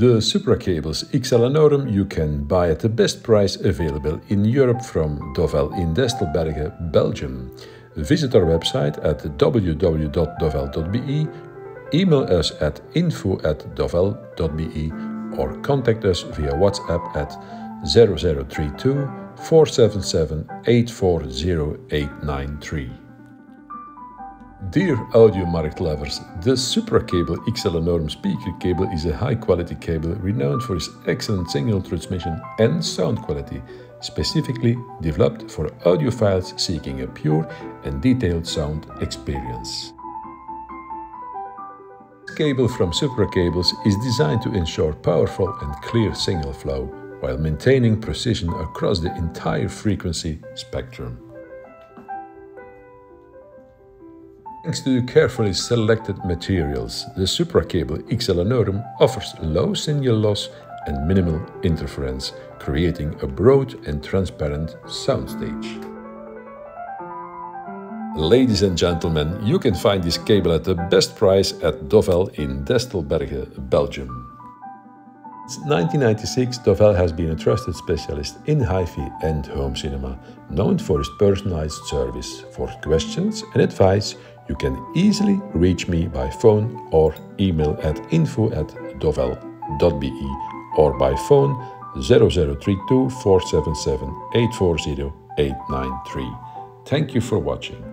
The Supra Cables XL annorum you can buy at the best price available in Europe from DOVEL in Destelbergen, Belgium. Visit our website at www.dovel.be, email us at info@dovel.be or contact us via WhatsApp at 0032 477 840 Dear audio market lovers, the Supra Cable XL annorum speaker cable is a high-quality cable renowned for its excellent signal transmission and sound quality, specifically developed for audiophiles seeking a pure and detailed sound experience. This cable from Supra Cables is designed to ensure powerful and clear signal flow while maintaining precision across the entire frequency spectrum. Thanks to the carefully selected materials, the Supra Cable XL annorum offers low signal loss and minimal interference, creating a broad and transparent soundstage. Ladies and gentlemen, you can find this cable at the best price at DOVEL in Destelbergen, Belgium. Since 1996, DOVEL has been a trusted specialist in hi-fi and home cinema, known for its personalized service. For questions and advice, you can easily reach me by phone or email at info@dovel.be or by phone 0032 477 840 893. Thank you for watching.